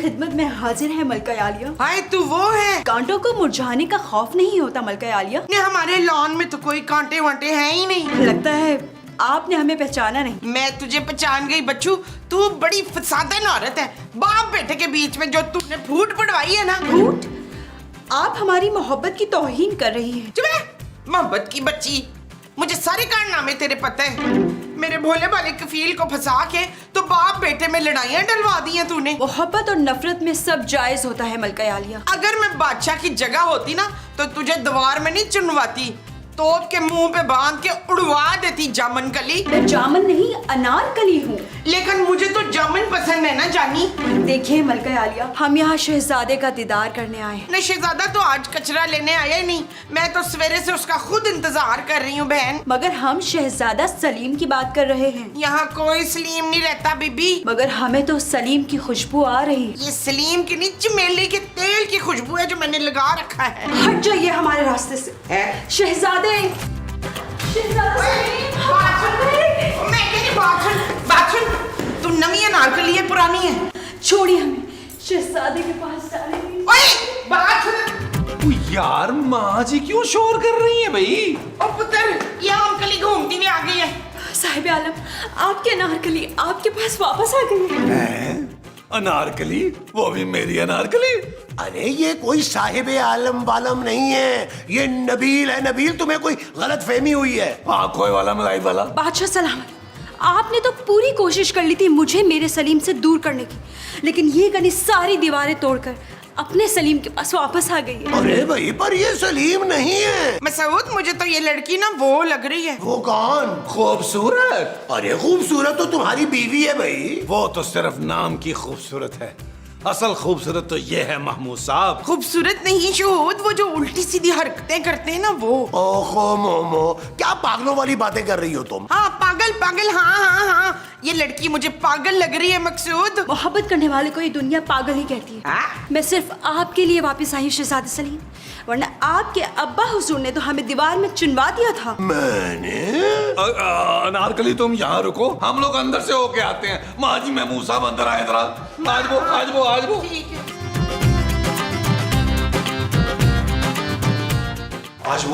खिदमत में हाजिर है मलका आलिया। हाय तू वो है? कांटों को मुरझाने का खौफ नहीं होता मलका आलिया। ने हमारे लॉन में तो कोई कांटे वांटे हैं ही नहीं। लगता है आपने हमें पहचाना नहीं। मैं तुझे पहचान गई बच्चू, तू बड़ी फसादन औरत है। बाप बेटे के बीच में जो तूने फूट पड़वाई है ना। फूट? आप हमारी मोहब्बत की तौहीन कर रही हैं। चुप है, मोहब्बत की बच्ची। मुझे सारे कारनामे तेरे पता है। मेरे भोले भाले कफील को फंसा के तो बाप बेटे में लड़ाइयां डलवा दी हैं तूने। मोहब्बत और नफरत में सब जायज होता है मलका आलिया। अगर मैं बादशाह की जगह होती ना तो तुझे दीवार में नहीं चुनवाती, तोप के मुंह पे बांध के उड़वा देती जामन कली। मैं जामन नहीं अनारकली हूँ। लेकिन मुझे तो जामन पसंद है ना जानी। देखिए मलका आलिया, हम यहाँ शहजादे का दीदार करने आए हैं। नहीं, शहजादा तो आज कचरा लेने आया ही नहीं। मैं तो सवेरे से उसका खुद इंतजार कर रही हूँ बहन। मगर हम शहजादा सलीम की बात कर रहे हैं। यहाँ कोई सलीम नहीं रहता बीबी। मगर हमें तो सलीम की खुशबू आ रही है। ये सलीम की नहीं, चमेली के तेल की खुशबू है जो मैंने लगा रखा है। हट जाइए हमारे रास्ते से। शहजादे, शहजादा सलीम, बात सुन। मैं कह रही बात सुन। तू नवी अनारकली है पुरानी है? छोड़िए हमें, शहजादे के पास जाने। ओए बात सुन। यार माँ जी क्यों शोर कर रही है भाई? ओ पुत्र, ये अनारकली घूमती हुई आ गई है। साहिब आलम, आपके अनारकली आपके पास वापस आ गई है। अनारकली? वो भी मेरी अनारकली? अरे ये कोई साहिब आलम वालम नहीं है, ये नबील है। नबील, तुम्हें कोई गलत फहमी हुई है। आंखों वाला मलाई वाला। बादशाह सलामत, आपने तो पूरी कोशिश कर ली थी मुझे मेरे सलीम से दूर करने की, लेकिन ये गनी सारी दीवारें तोड़कर अपने सलीम के पास वापस आ गई है। अरे भाई, पर ये सलीम नहीं है। मसूद, मुझे तो ये लड़की ना वो लग रही है। वो कौन? खूबसूरत? अरे खूबसूरत तो तुम्हारी बीवी है भाई। वो तो सिर्फ नाम की खूबसूरत है, असल खूबसूरत तो ये है महमूद साहब। खूबसूरत नहीं शहूद, वो जो उल्टी सीधी हरकतें करते हैं ना वो। ओहो मोमो, क्या पागलों वाली बातें कर रही हो तुम? हाँ पागल पागल, हाँ। ये लड़की मुझे पागल लग रही है मकसूद। मोहब्बत करने वाले को ये दुनिया पागल ही कहती है। हाँ? मैं सिर्फ आपके लिए वापस आई हूँ शहजादे सलीम, वरना आपके अब्बा हुजूर ने तो हमें दीवार में चुनवा दिया था। मैंने? अनारकली तुम यहाँ रुको, हम लोग अंदर से होके आते हैं। माँ जी महमूद साहब अंदर आए जरा। आज वो ठीक है। आज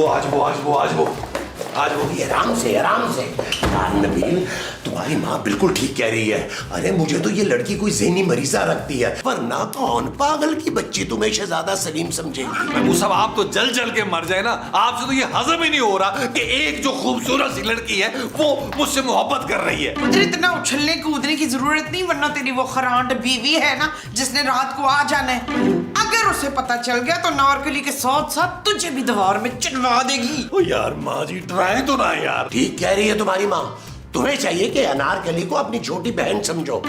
वो भी आराम से यार नबील, तुम्हारी माँ बिल्कुल ठीक कह रही है। अरे मुझे तो ये लड़की कोई ज़हनी मरीजा लगती है, वरना कौन पागल की बच्ची तुम्हें शहजादा सलीम समझेगी। महमूद साहब, आप तो जल के मर जाए ना। आपसे तो ये हजम ही नहीं हो रहा कि एक जो खूबसूरत सी लड़की है वो मुझसे मोहब्बत कर रही है। पुत्र, इतना उछलने कूदने की जरूरत नहीं, वरना तेरी वो खरांड बीवी है ना जिसने रात को आ जाना है, अगर उसे पता चल गया तो अनारकली के साथ साथ तुझे भी दीवार में चुनवा देगी। ओ यार माँ जी, डराए तो ना यार। ठीक कह रही है तुम्हारी माँ। तुम्हें चाहिए कि अनारकली को अपनी छोटी बहन समझो।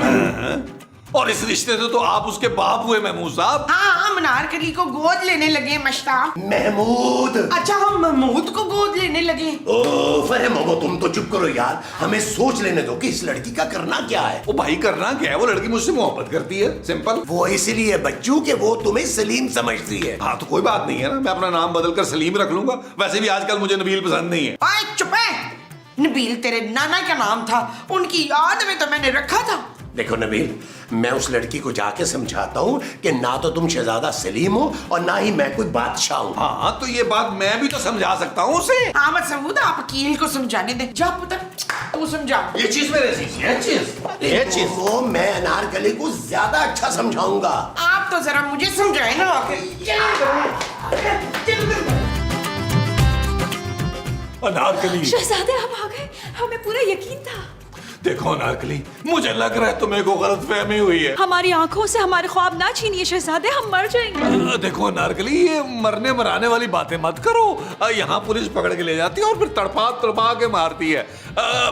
और इस रिश्ते से तो आप उसके बाप हुए महमूद साहब। हाँ, हम अनारकली को गोद लेने लगे मशताब। महमूद। अच्छा, हम महमूद को गोद लेने लगे। ओ फरे मोमो, तुम तो चुप करो यार, हमें सोच लेने दो कि इस लड़की का करना क्या है। ओ भाई, करना क्या है? वो लड़की मुझसे मोहब्बत करती है, सिंपल। वो इसलिए बच्चू के वो तुम्हें सलीम समझती है। हाँ तो कोई बात नहीं है ना, मैं अपना नाम बदलकर सलीम रख लूंगा। वैसे भी आजकल मुझे नबील पसंद नहीं है। आए चुप है। नबील तेरे नाना का नाम था, उनकी याद में तो मैंने रखा था। देखो नबील, मैं उस लड़की को जाके समझाता हूँ कि ना तो तुम शहजादा सलीम हो और ना ही मैं कोई बादशाह हूँ। हाँ तो ये बात मैं भी तो समझा सकता हूँ उसे। हाँ मसूद, आप वकील को समझाने दे। जा पुत्र, तू समझा। ये चीज मेरे चीज वो मैं अनारकली को ज्यादा अच्छा समझाऊंगा। आप तो जरा मुझे समझाए ना आके। अनारकली, शहजादे आप आ गए, हमें पूरा यकीन था। देखो अनारकली, मुझे लग रहा है तुम्हें को गलतफहमी हुई है। हमारी आंखों से हमारे ख्वाब ना छीनिए शहजादे, हम मर जाएंगे। देखो अनारकली, ये मरने मराने वाली बातें मत करो। यहाँ पुलिस पकड़ के ले जाती है और फिर तड़पा के मारती है।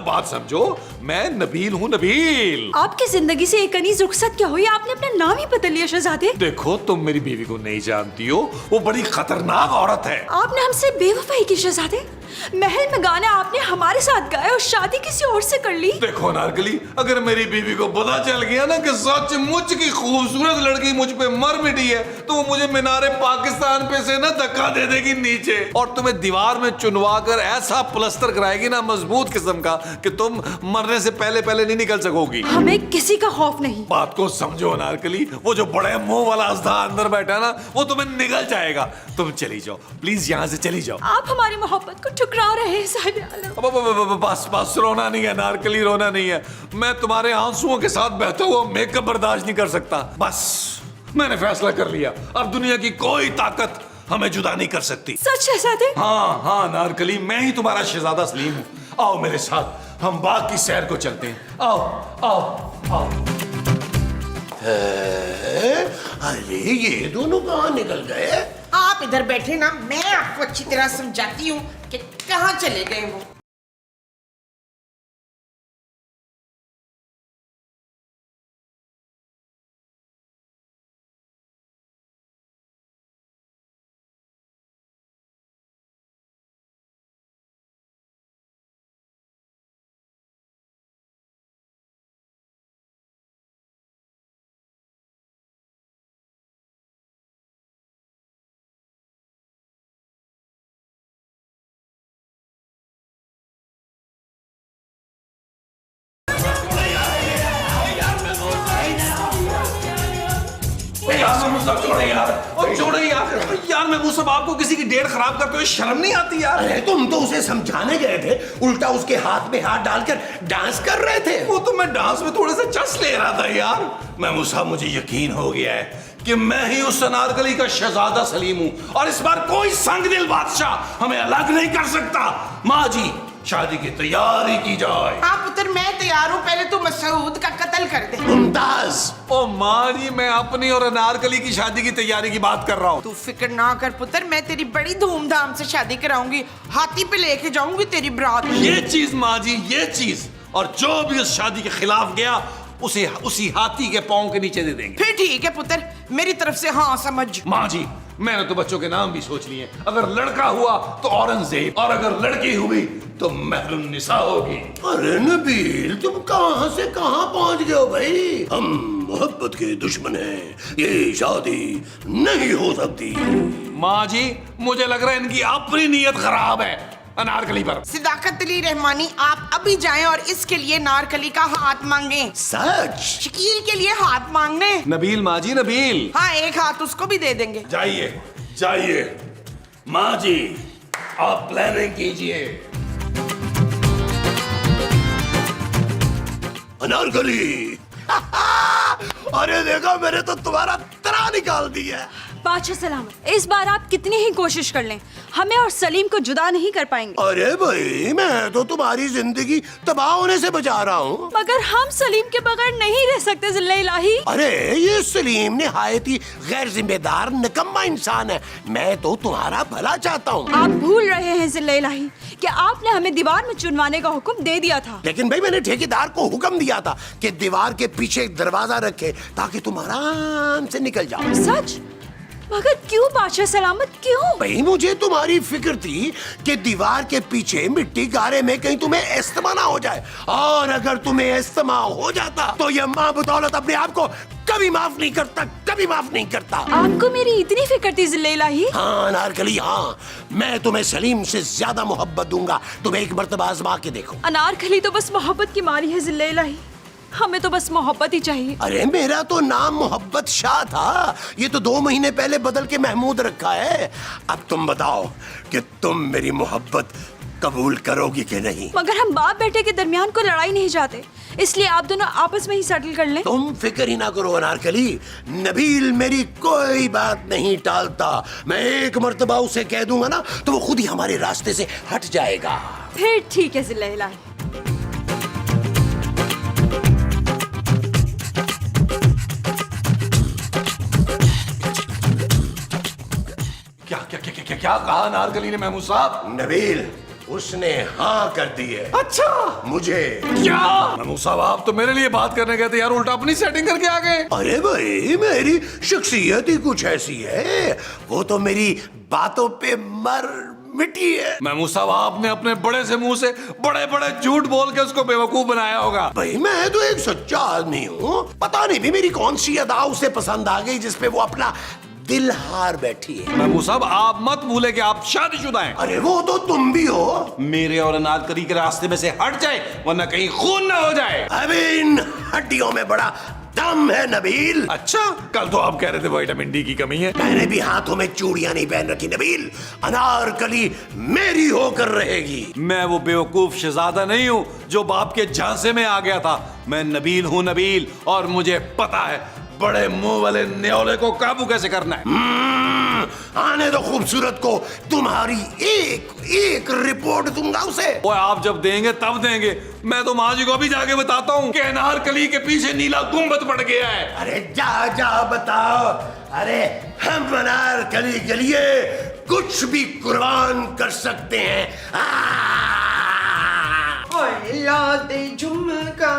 बात समझो, मैं नबील हूँ, नबील। आपकी जिंदगी से एक अनीस रुखसत क्या हुई? आपने अपना नाम ही बदल लिया शहजादे। देखो, तुम मेरी बीवी को नहीं जानती हो, वो बड़ी खतरनाक औरत है। आपने हमसे बेवफाई की शहजादे। महल में गाना आपने हमारे साथ गाया और शादी किसी और से कर ली। देखो अनारकली, अगर मेरी बीवी को पता चल गया ना कि सचमुच की खूबसूरत लड़की मुझ पे मर मिटी है तो वो मुझे मीनारे पाकिस्तान पे से ना धक्का दे देगी नीचे और तुम्हें दीवार में चुनवा कर ऐसा प्लस्तर कराएगी ना मजबूत किस्म का कि तुम मरने से पहले पहले नहीं निकल सकोगी। हमें किसी का खौफ नहीं। बात को समझो अनारकली, वो जो बड़े मुंह वाला अजदा अंदर बैठा ना वो तुम्हें निगल जाएगा। तुम चली जाओ प्लीज, यहाँ से चली जाओ। आप हमारी मोहब्बत को ठुकरा रहे हैं साहिब आलम। बस बस, रोना नहीं है अनारकली, रोना नहीं है। मैं तुम्हारे आंसुओं के साथ बहता हुआ मेकअप बर्दाश्त नहीं कर सकता। बस मैंने फैसला कर लिया, अब दुनिया की कोई ताकत हमें जुदा नहीं कर सकती। सच शहजादे? हाँ हाँ अनारकली, मैं ही तुम्हारा शहजादा सलीम हूँ। आओ मेरे साथ, हम बाग की सैर को चलते हैं। आओ आओ आओ। अरे ये दोनों कहाँ निकल गए? आप इधर बैठे ना, मैं आपको अच्छी तरह समझाती हूँ कि कहाँ चले गए वो। यार मैं वो सब आपको किसी की डेट खराब करते हुए शर्म नहीं आती यार? अरे तुम तो उसे समझाने गए थे, उल्टा उसके हाथ में हाथ डालकर डांस कर रहे थे। वो तो मैं डांस में थोड़े से चस ले रहा था यार। मैं मुसा, मुझे यकीन हो गया है कि मैं ही उस अनारकली का शहजादा सलीम हूँ और इस बार कोई संगदिल बादशाह हमें अलग नहीं कर सकता। माँ जी, शादी की तैयारी की जाए। हाँ पुत्र, मैं तैयार हूँ, पहले तो मसूद का कत्ल कर दे। मुमताज। ओ माँ जी, मैं अपनी और अनारकली की शादी की तैयारी की बात कर रहा हूँ। तू फिक्र ना कर पुत्र, मैं तेरी बड़ी धूमधाम से शादी कराऊंगी, हाथी पे लेके जाऊंगी तेरी बारात। ये चीज माँ जी, ये चीज, और जो भी उस शादी के खिलाफ गया उसे उसी हाथी के पांव के नीचे दे देंगे। फिर ठीक है पुत्र, मेरी तरफ से हाँ समझ। माँ जी, मैंने तो बच्चों के नाम भी सोच लिए। अगर लड़का हुआ तो औरंगजेब और अगर लड़की हुई तो महरुन्निसा होगी। अरे नबील, तुम कहाँ से कहाँ पहुँच गए हो भाई? हम मोहब्बत के दुश्मन हैं, ये शादी नहीं हो सकती। माँ जी, मुझे लग रहा है इनकी अपनी नीयत खराब है अनारकली पर। सिदाकत अली रहमानी, आप अभी जाएं और इसके लिए नारकली का हाथ मांगे। सच? शकील के लिए हाथ मांगने। नबील माँ जी, नबील। हाँ, एक हाथ उसको भी दे देंगे। जाइए जाइए माँ जी, आप प्लानिंग कीजिए। अनारकली अरे देखो, मैंने तो तुम्हारा तना निकाल दिया। बादशाह सलामत, इस बार आप कितनी ही कोशिश कर लें, हमें और सलीम को जुदा नहीं कर पाएंगे। अरे भाई, मैं तो तुम्हारी जिंदगी तबाह होने से बचा रहा हूँ। मगर हम सलीम के बगैर नहीं रह सकते जिल्ले इलाही। अरे ये सलीम निहायत ही गैर जिम्मेदार निकम्मा इंसान है। मैं तो तुम्हारा भला चाहता हूँ। आप भूल रहे हैं जिल्ले इलाही कि आपने हमें दीवार में चुनवाने का हुक्म दे दिया था। लेकिन भाई, मैंने ठेकेदार को हुक्म दिया था कि दीवार के पीछे एक दरवाजा रखे ताकि तुम आराम से निकल जाओ। सच? मगर क्यों बादशाह सलामत, क्यों? भाई, मुझे तुम्हारी फिक्र थी कि दीवार के पीछे मिट्टी गारे में कहीं तुम्हें इस्तेमा ना हो जाए, और अगर तुम्हें इस्तेमा हो जाता तो ये माँ बदौलत अपने आप को कभी माफ नहीं करता, कभी माफ नहीं करता। आपको मेरी इतनी फिक्र थी जिल्ले इलाही? हाँ अनारकली, हाँ, मैं तुम्हें सलीम से ज्यादा मोहब्बत दूंगा। तुम एक मर्तबा आजमा के देखो। अनारकली तो बस मोहब्बत की मारी है जिल्ले इलाही, हमें तो बस मोहब्बत ही चाहिए। अरे मेरा तो नाम मोहब्बत शाह था, ये तो 2 महीने पहले बदल के महमूद रखा है। अब तुम बताओ कि तुम मेरी मोहब्बत कबूल करोगी कि नहीं? मगर हम बाप बेटे के दरमियान को लड़ाई नहीं चाहते, इसलिए आप दोनों आपस में ही सेटल कर लें। तुम फिक्र ही ना करो अनारकली, नबील मेरी कोई बात नहीं टालता। मैं एक मर्तबा उसे कह दूंगा ना तो वो खुद ही हमारे रास्ते से हट जाएगा। फिर ठीक है जिल्ले इलाही। क्या कहा अनारकली ने महमूद साहब? नबील, उसने हाँ कर दी है। अच्छा, मुझे। क्या? महमूद साहब, आप तो मेरे लिए बात करने गए थे यार, उल्टा अपनी सेटिंग करके आ गए। अरे भाई, मेरी शख्सियत ही कुछ ऐसी है, वो तो मेरी बातों पे मर मिट्टी है। महमूद साहब, आपने अपने बड़े से मुंह से बड़े बड़े झूठ बोल के उसको बेवकूफ बनाया होगा। भाई मैं तो एक सच्चा आदमी हूँ, पता नहीं भी मेरी कौन सी अदा उसे पसंद आ गई जिसपे वो अपना दिल हार बैठी है। महमूद साहब, आप मत भूले कि आप शादीशुदा हैं। अरे वो तो तुम भी हो। मेरे और अनारकली के रास्ते में से हट जाए, वरना कहीं खून ना हो जाए। अबे इन हड्डियों में बड़ा दम है नबील। अच्छा, कल तो आप कह रहे थे विटामिन डी की कमी है। मैंने भी हाथों में चूड़ियां नहीं पहन रखी नबील। अनारकली मेरी होकर रहेगी। मैं वो बेवकूफ शहजादा नहीं हूँ जो बाप के झांसे में आ गया था। मैं नबील हूँ, नबील, और मुझे पता है बड़े मुंह वाले न्योले को काबू कैसे करना है। आने दो खूबसूरत को, तुम्हारी एक एक रिपोर्ट दूंगा उसे। वो आप जब देंगे तब देंगे। मैं तो माँ जी को भी जाके बताता हूँ कि अनारकली के पीछे नीला गुंबद पड़ गया है। अरे जा जा बताओ। अरे हम अनारकली के लिए कुछ भी कुर्बान कर सकते हैं। ला दे झुमका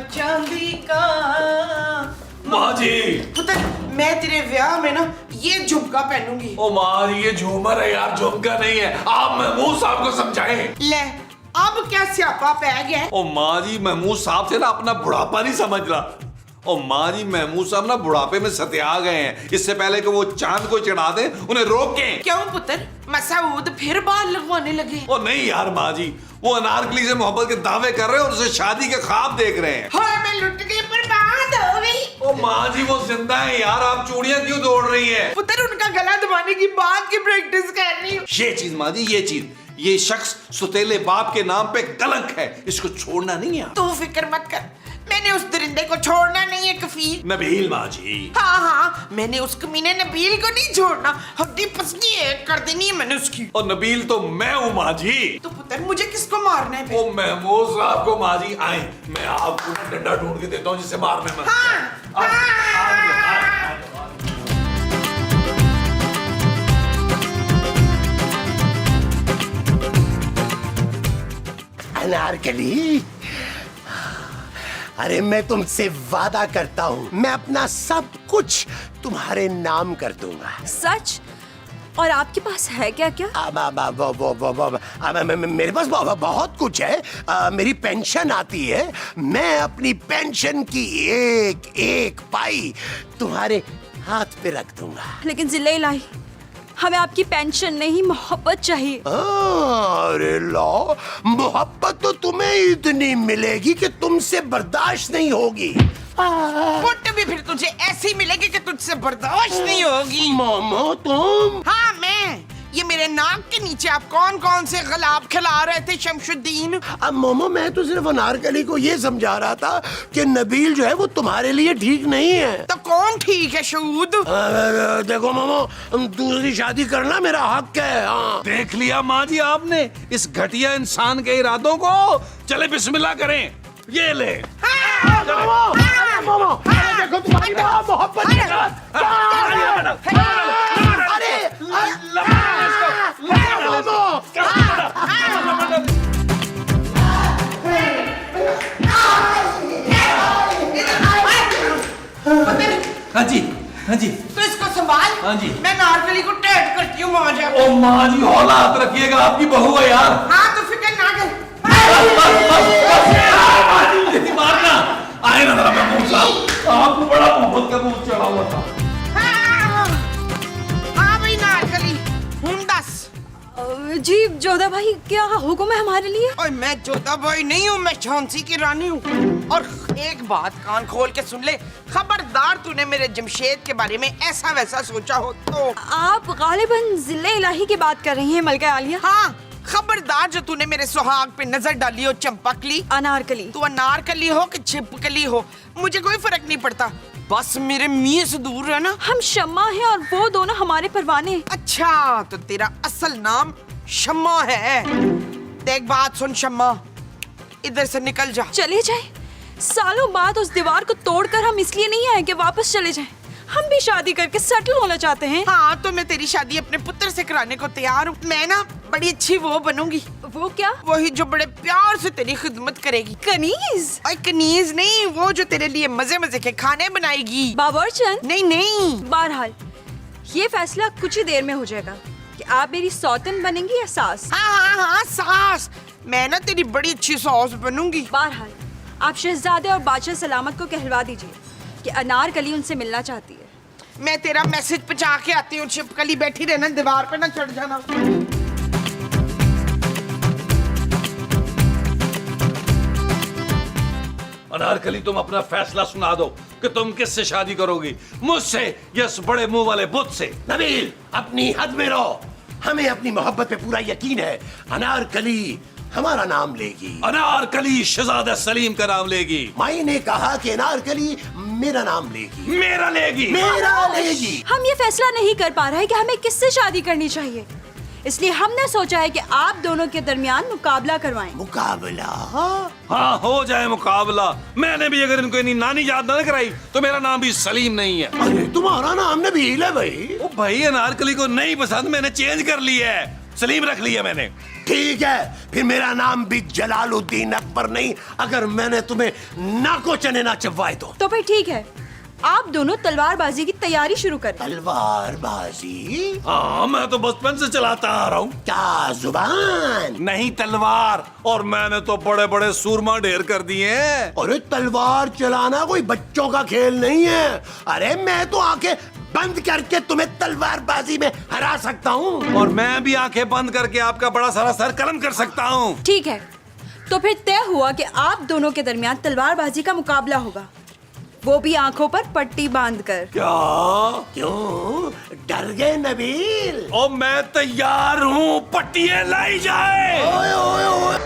चांदी का। माँ जी, पुत्र, मैं तेरे ब्याह में ना ये झुमका पहनूंगी। ओ माँ जी, ये झूमर है यार, झुमका नहीं है। आप महमूद साहब को समझाएं। ले, अब क्या स्यापा पै गया है? ओ माँ जी, महमूद साहब से ना अपना बुढ़ापा नहीं समझ रहा। ओ माँ जी, महमूद साहब ना बुढ़ापे में सत्या गए हैं। इससे पहले कि वो चांद को चढ़ा दे, उन्हें रोकें। क्यों पुत्र, मसूद फिर बाल लगवाने लगे? ओ नहीं यार माँ जी, वो अनारकली से मोहब्बत के दावे कर रहे हैं और उसे शादी के ख्वाब देख रहे हैं। हाय, मैं लुट गई, बर्बाद हो गई। ओ माँ जी, वो जिंदा है यार, आप चूड़ियां क्यों तोड़ रही हैं? पुत्र, उनका गला दबाने की बात की प्रैक्टिस कर रही हूँ। ये चीज माँ जी, ये चीज, ये शख्स सुतेले बाप के नाम पे कलंक है। इसको छोड़ना नहीं है। तू फिक्र मत कर, मैंने उस दरिंदे को छोड़ना नहीं है कफील। नबील माँ जी। हाँ हाँ, मैंने उस कमीने नबील को नहीं छोड़ना। हड्डी पसली एक कर देनी है मैंने उसकी। और नबील तो मैं हूँ माँ जी। तो पुत्र, मुझे किसको मारना है? ओ महमूद साहब को माँ जी आए, मैं आपको डंडा ढूंढ के देता हूँ जिससे मारने में। अनारकली, अरे मैं तुमसे वादा करता हूँ, मैं अपना सब कुछ तुम्हारे नाम कर दूंगा। सच? और आपके पास है क्या क्या? मेरे पास बहुत कुछ है। मेरी पेंशन आती है, मैं अपनी पेंशन की एक एक पाई तुम्हारे हाथ पे रख दूंगा। लेकिन जिले इलाही, हमें आपकी पेंशन नहीं, मोहब्बत चाहिए। अरे लो, मोहब्बत तो तुम्हें इतनी मिलेगी कि तुमसे बर्दाश्त नहीं होगी। पुट भी फिर तुझे ऐसी मिलेगी कि तुझसे बर्दाश्त नहीं होगी। मामा तुम? हाँ मैं। ये मेरे नाक के नीचे आप कौन कौन से गुलाब खिला रहे थे शमशुद्दीन? अब मोमो, मैं तो सिर्फ अनारकली को ये समझा रहा था कि नबील जो है वो तुम्हारे लिए ठीक नहीं है। तो कौन ठीक है शूद? देखो मोमो, दूसरी शादी करना मेरा हक है। हाँ। देख लिया माँ जी आपने इस घटिया इंसान के इरादों को। चले बिस्मिल्लाह करें। ये ले। मोमो, देखो तुम्हारी मोहब्बत के साथ। अरे हाँ जी, हाँ जी, तो इसको संभाल। हाँ जी। मैं नारकली को टैट करती हूँ मौजा। ओ माँ जी, हौला हाथ रखिएगा, आपकी बहू है यार। हाँ तो फिक्र ना कर। मारना आए ना जरा महमूद साहब, आपको बड़ा मोहब्बत का भूत चढ़ा हुआ था। हाँ भाई नारकली, दस। जी जोधा भाई, क्या हुक्म है हमारे लिए? और मैं जोधा भाई नहीं हूँ, मैं झांसी की रानी हूँ। और एक बात कान खोल के सुन ले, खबरदार तूने मेरे जमशेद के बारे में ऐसा वैसा सोचा हो तो। आप गालिबन जिले इलाही की बात कर रही हैं मलका आलिया? हाँ, खबरदार जो तूने मेरे सुहाग पे नजर डाली हो चंपकली। अनारकली। तू अनारकली हो कि छिपकली हो, मुझे कोई फर्क नहीं पड़ता, बस मेरे मियां से दूर है ना। हम शम्मा हैं और वो दोनों हमारे परवाने हैं। अच्छा, तो तेरा असल नाम शम्मा है। देख बात सुन शम्मा, इधर से निकल जा। चले जाए? सालों बाद उस दीवार को तोड़कर हम इसलिए नहीं आए कि वापस चले जाएं। हम भी शादी करके सेटल होना चाहते हैं। हाँ, तो मैं तेरी शादी अपने पुत्र से कराने को तैयार हूँ। मैं ना बड़ी अच्छी वो बनूंगी। वो क्या? वही जो बड़े प्यार से तेरी खिदमत करेगी। कनीज? और कनीज नहीं, वो जो तेरे लिए मजे मजे के खाने बनाएगी। बाबरचंद? नहीं नहीं। बहरहाल ये फैसला कुछ ही देर में हो जाएगा कि आप मेरी सौतन बनेंगी या सास? हाँ, सास। मैं ना तेरी बड़ी अच्छी सास बनूंगी। बहरहाल आप शहजादे और बादशाह सलामत को कहलवा दीजिए कि अनारकली उनसे मिलना चाहती है। मैं तेरा मैसेज पहुंचा के आती हूँ। छिपकली बैठी रहना, दीवार पे ना चढ़ जाना। अनारकली, तुम अपना फैसला सुना दो कि तुम किससे शादी करोगी, मुझसे या इस बड़े मुंह वाले बुत से? नबील, अपनी हद में रहो। हमें अपनी मोहब्बत पे पूरा यकीन है। अनारकली हमारा नाम लेगी। अनारकली शहजादा सलीम का नाम लेगी। माई ने कहा कि अनारकली मेरा नाम लेगी। मेरा लेगी। मेरा लेगी। हम ये फैसला नहीं कर पा रहे कि हमें किससे शादी करनी चाहिए, इसलिए हमने सोचा है कि आप दोनों के दरमियान मुकाबला करवाएं। मुकाबला? हाँ, हो जाए मुकाबला। मैंने भी अगर इनको इन्हीं नानी याद ना कराई तो मेरा नाम भी सलीम नहीं है। अरे तुम्हारा नाम नबील है भाई। ओ भाई, अनारकली को नहीं पसंद, मैंने चेंज कर लिया है, सलीम रख लिया मैंने। ठीक है, फिर मेरा नाम भी जलालुद्दीन अकबर नहीं, अगर मैंने तुम्हें नाको चने ना चबवाए तो फिर ठीक है, आप दोनों तलवारबाजी की तैयारी शुरू करें। तलवारबाजी? हाँ, मैं तो बचपन से चलाता आ रहा हूँ। क्या जुबान? नहीं, तलवार। और मैंने तो बड़े बड़े सूरमा ढेर कर दिए हैं। अरे तलवार चलाना कोई बच्चों का खेल नहीं है। अरे मैं तो आंखें बंद करके तुम्हें तलवारबाजी में हरा सकता हूँ। और मैं भी आंखें बंद करके आपका बड़ा सारा सर कलम कर सकता हूँ। ठीक है, तो फिर तय हुआ कि आप दोनों के दरमियान तलवारबाजी का मुकाबला होगा, वो भी आंखों पर पट्टी बांधकर। क्या? क्यों डर गए नबील? ओ, मैं तैयार हूँ, पट्टियां लाई जाए। ओए ओए ओए।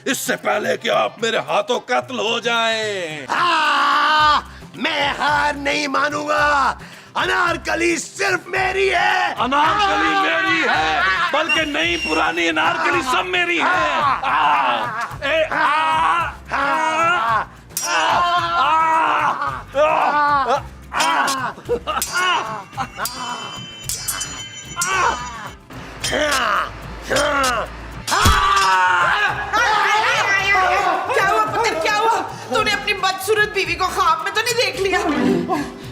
इससे पहले कि आप मेरे हाथों कत्ल हो जाएं। मैं हार नहीं मानूंगा। अनारकली सिर्फ मेरी है। अनारकली मेरी है, बल्कि नई पुरानी अनारकली सब मेरी है। क्या हुआ पुत्र, क्या हुआ? तूने अपनी बदसूरत बीवी को ख्वाब में तो नहीं देख लिया?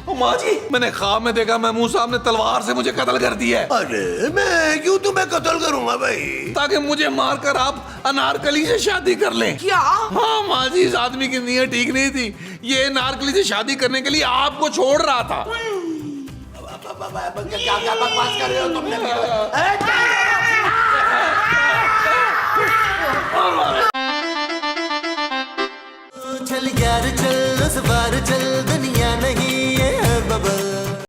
ओ माँ जी, मैंने ख्वाब में देखा महमूद साहब ने तलवार से मुझे कत्ल कर दिया है। अरे मैं क्यों तुम्हें कत्ल करूंगा भाई? ताकि मुझे मारकर आप अनारकली से शादी कर लें। क्या? हाँ माँ जी, इस आदमी की नीयत ठीक नहीं थी। ये अनारकली से शादी करने के लिए आपको छोड़ रहा था। क्या क्या बकवास कर रहे हो तुमने? चल यार चल, उस बार चल